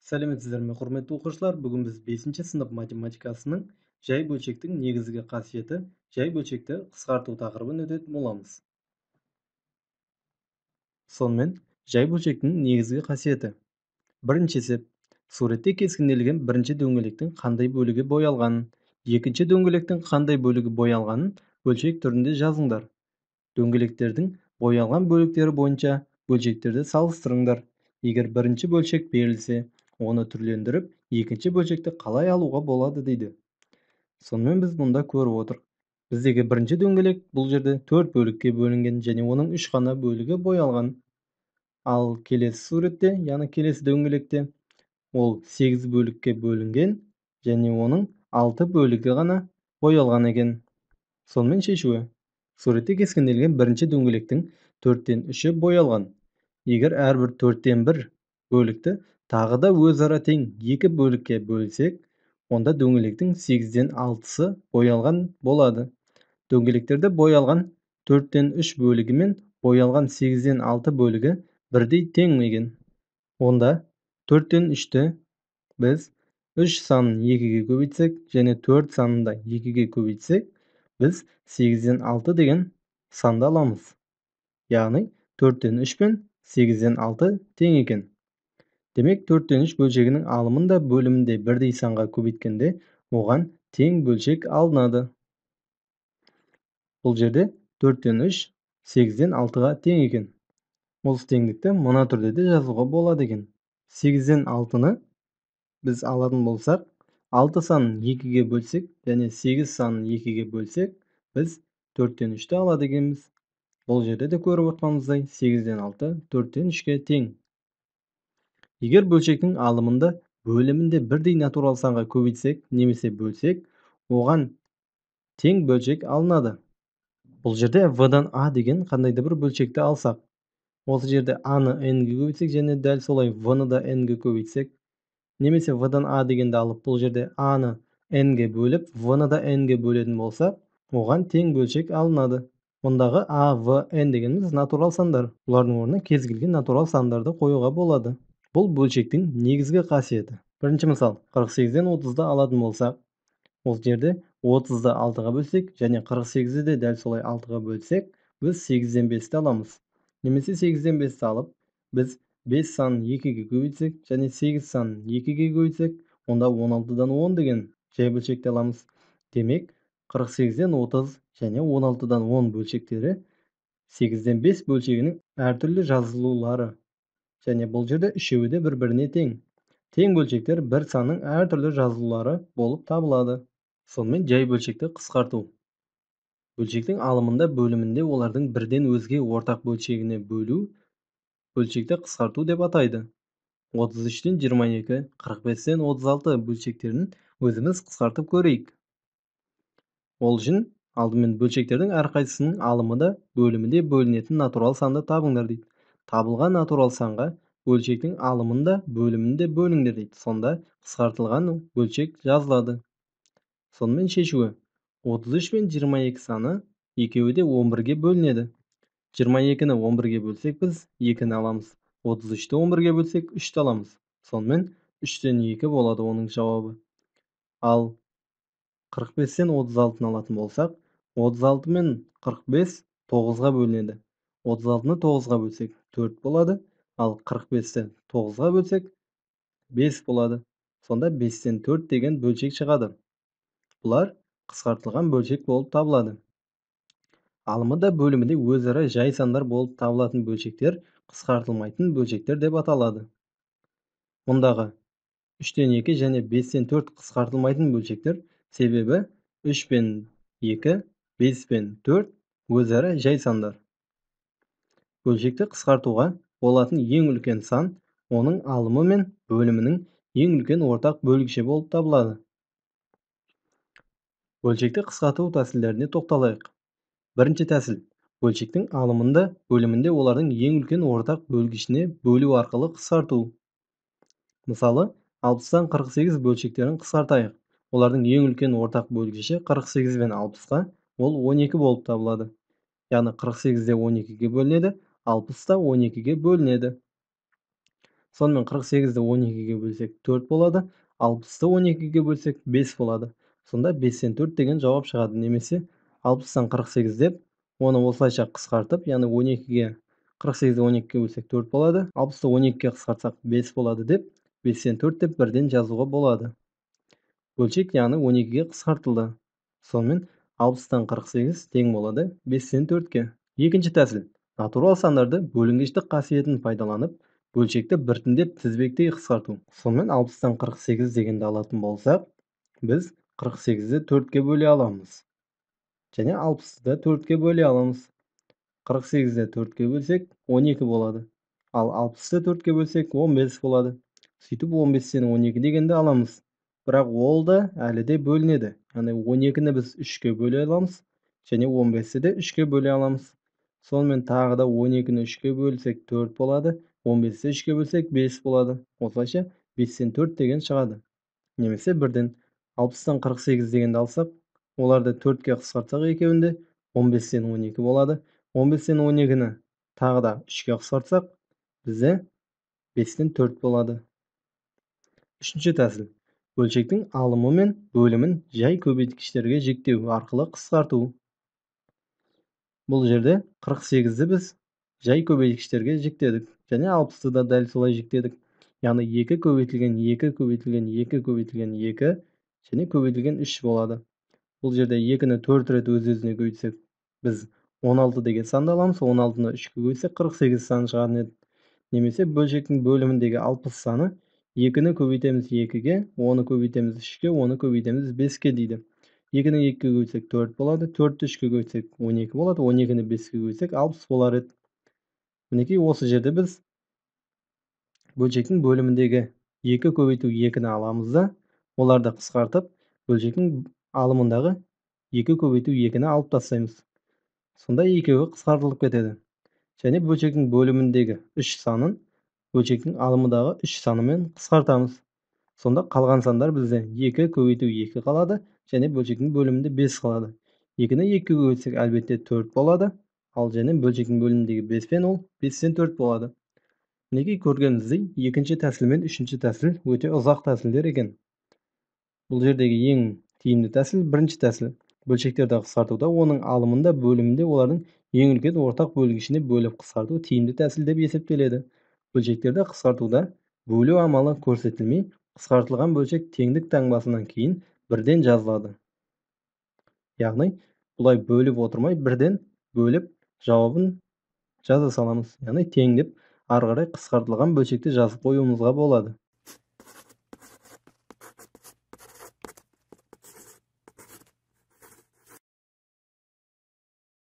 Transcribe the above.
Сәлеметсіздер ме, құрметті оқушылар? Бүгін біз 5-ші сынып математикасының жай бөлшектің негізгі қасиеті, жай бөлшекті қысқарту тақырыбын өтетін боламыз. Сонымен, жай бөлшектің негізгі қасиеті. Бірінші есеп. Суретте кескінделген бірінші дөңгелектің қандай бөлігі боялғанын, екінші дөңгелектің қандай бөлігі боялғанын бөлшек түрінде жазыңдар. Дөңгелектердің боялған бөліктері бойынша бөлшектерді салыстырыңдар. Егер бірінші бөлшек берілсе, оны түрлендіріп, екінші бөлшекті қалай алуға болады дейді. Сонымен біз мұнда көріп отырық. Біздегі бірінші дөңгелек бұл жерде 4 бөлікке бөлінген және оның 3 қана бөлігі боялған. Ал келесі суретте, яғни келесі дөңгелекте ол 8 бөлікке бөлінген және оның 6 бөлігі ғана боялған екен. Сонымен шешуі. Суретте кескінделген бірінші дөңгелектің 4-тен 3-і боялған. Егер әрбір 4-тен 1 бөлікті тағы да өзара тең 2 бөлікке бөлсек, онда дөңгелектің 8-ден 6-сы боялған болады. Дөңгелектерді боялған 4-тен 3 бөлігі мен боялған 8-ден 6 бөлігі бірдей тең екен. Онда 4-тен 3-ті біз 3 санын 2-ге көбейтсек және 4 санын да 2-ге көбейтсек, біз 8-ден 6 деген санды аламыз. Яғни 4-тен 3 пен 8-ден 6 тең екен. Демек 4-тен 3 бөлшегінің алымында бөлімінде бірдей санға көбейткенде оған тең бөлшек алынады. Бұл жерде 4-тен 3 8-ден 6-ға тең екен. Осы теңдікті мына түрде де жазуға болады екен. 8-ден 6-ны біз алатын болсақ, 6 санын 2-ге бөлсек және 8 санын 2-ге бөлсек, біз 4-тен 3-ті алады екенбіз. Бұл жерде де көріп отқанымыздай 8-ден 6 4-тен 3-ге тең. Егер бөлшектің алымында бөлімінде бірдей натурал санға көбейтсек немесе бөлсек, оған тең бөлшек алынады. Бұл жерде v-дан a деген қандайды бір бөлшекті алсақ, осы жерде a-ны n-ге көбейтсек және дәл солай v-ны да n-ге көбейтсек, немесе v-дан a дегенді алып, бұл жерде a-ны n-ге бөліп, v-ны да n-ге бөлетін болсақ, оған тең бөлшек алынады. Ондағы a, v, n дегеніміз натурал сандар. Бұлардың орнына кез келген натурал сандарды қоюға болады. Бұл бөлшектің негізгі қасиеті. Бірінші мысал, 48-ден 30-ды алатын болсақ, осы жерде 30-ды 6-ға бөлсек және 48-ді де дәл солай 6-ға бөлсек, біз 8-ден 5-ті аламыз. Немесе 8-ден 5-ті алып, біз 5 санын 2-ге көбейтсек және 8 санын 2-ге көбейтсек, онда 16-дан 10 деген жай бөлшекті аламыз. Демек, 48-ден 30 және 16-дан 10 бөлшектері 8-ден 5 бөлшегінің әртүрлі жазылулары. Және бұл жерде үшеуі де бір-біріне тең. Тең бөлшектер бір санның әртүрлі жазылулары болып табылады. Сонымен жай бөлшекті қысқарту. Бөлшектің алымында бөлімінде олардың бірден өзге ортақ бөлшегіне бөлу бөлшекті қысқарту деп атайды. 33-тен 22, 45-тен 36 бөлшектерін өзіміз қысқартып көрейік. Ол үшін алдымен бөлшектердің әрқайсысының алымы да бөлімінде бөлінетін натурал санды табыңдар дейді. Табылған натурал санға бөлшектің алымында бөлімінде бөліңдер дейді. Сонда қысқартылған бөлшек жазылады. Сонымен шешуі. 33 пен 22 саны екеуі де 11-ге бөлінеді. 22-ні 11-ге бөлсек біз 2-ні аламыз. 33-ті 11-ге бөлсек 3-ті аламыз. Сонымен 3-тен 2 болады оның жауабы. Ал 45-тен 36-ны алатын болсақ, 36 мен 45 9-ға бөлінеді. 36-ны 9-ға бөлсек 4 болады, ал 45-ті 9-ға бөлсек 5 болады. Сонда 5-тен 4 деген бөлшек шығады. Бұлар қысқартылған бөлшек болып табылады. Алымында бөлімінде өзара жай сандар болып табылатын бөлшектер қысқартылмайтын бөлшектер деп аталады. Мұндағы 3-тен 2 және 5-тен 4 қысқартылмайтын бөлшектер, себебі 3 пен 2, 5 пен 4 өзара жай сандар. Бөлшекті қысқартуға болатын ең үлкен сан, оның алымы мен бөлімінің ең үлкен ортақ бөлгіші болып табылады. Бөлшекті қысқарту тәсілдеріне тоқталайық. Бірінші тәсіл. Бөлшектің алымында бөлімінде олардың ең үлкен ортақ бөлгішіне бөлу арқылы қысқарту. Мысалы, 60-тан 48 бөлшектерін қысқартайық. Олардың ең үлкен ортақ бөлгіші 48 бен 60-қа, ол 12 болып табылады. Яғни 48-де 12-ге бөлінеді, 60-та 12-ге бөлінеді. Сонымен 48-ді 12-ге бөлсек 4 болады, 60-ты 12-ге бөлсек 5 болады. Сонда 5-тен 4 деген жауап шығады. Немесе 60-тан 48 деп, оны осылайша қысқартып, яғни 12-ге 48-ді 12-ге бөлсек 4 болады, 60-ты 12-ге қысқартсақ 5 болады деп, 5-тен 4 деп бірден жазуға болады. Бөлшек яғни 12-ге қысқартылды. Сонымен 60-тан 48 тең болады 5-тен 4-ке. Екінші тәсіл. Натурал сандарды бөлінгіштік қасиетін пайдаланып, бөлшекті біртіндеп тізбектей қысқарту. Сонымен 60-тан 48 дегенді алатын болсақ, біз 48-ді 4-ке бөле аламыз. Және 60-ды да 4-ке бөле аламыз. 48-ді 4-ке бөлсек 12 болады. Ал 60-ды 4-ке бөлсек 15 болады. Сөйтіп 15-тен 12 дегенді аламыз. Бірақ ол да әлі де бөлінеді. Яғни 12-ні біз 3-ке бөле аламыз. Және 15-ті де 3-ке бөле аламыз. Сонымен тағы да 12-ні 3-ке бөлсек 4 болады. 15-ті 3-ке бөлсек 5 болады. Осылайша 5-тен 4 деген шығады. Немесе бірден 60-тан 48 дегенді алсақ, оларды 4-ке қысқартсақ екеуінде 15-тен 12 болады. 15-тен 12-ні тағы да 3-ке қысқартсақ, бізде 5-тен 4 болады. Үшінші тәсіл. Бөлшектің алымы мен бөлімін жай көбейткіштерге жіктеу арқылы қысқарту. Бұл жерде 48-ді біз жай көбейткіштерге жіктедік. Және 60-ды да дәл солай жіктедік. Яғни 2 көбейтілген 2 көбейтілген 2 көбейтілген 2 және көбейтілген 3 болады. Бұл жерде 2-ні 4 рет өз-өзіне көбейтсек, біз 16 деген санды аламыз. 16-ны 3-ке көбейтсек 48 саны шығатын еді. Немесе бөлшектің бөліміндегі 60 саны 2-ні көбейтеміз 2-ге, 10-ны көбейтеміз 3-ке, 10-ны көбейтеміз 5-ке дейді. 2-ні 2-ге көбейтсек 4 болады, 4-ті 3-ке көбейтсек 12 болады, 12-ні 5-ке көбейтсек 60 болар еді. Мінекей осы жерде біз бөлшектің бөліміндегі 2 көбейту 2-ні аламыз да, оларды қысқартып, бөлшектің алымындағы 2 көбейту 2-ні алып тастаймыз. Сонда екеуі қысқартылып кетеді. Және бөлшектің бөліміндегі 3 санын бөлшектің алымындағы 3 санымен қысқартамыз. Сонда қалған сандар бізде 2 көбейту 2 қалады, және бөлшектің бөлімінде 5 қалады. 2-ні 2-ге көбейтсек әлбетте 4 болады, ал және бөлшектің бөліміндегі 5 пен ол 5-тен 4 болады. Мінекей көргеніміздей, екінші тәсіл мен үшінші тәсіл өте ұзақ тәсілдер екен. Бұл жердегі ең тиімді тәсіл бірінші тәсіл. Бөлшектерді қысқартуда, оның алымында, бөлімінде олардың ең үлкен ортақ бөлгішіне бөліп қысқарту тиімді тәсіл деп есептеледі. Бөлшектерді қысқартуда бөлу амалы көрсетілмей, қысқартылған бөлшек теңдік таңбасынан кейін бірден жазылады. Яғни, бұлай бөліп отырмай, бірден бөліп жауабын жаза саламыз. Яғни, тең деп ары қарай қысқартылған бөлшекті жазып қоюымызға болады.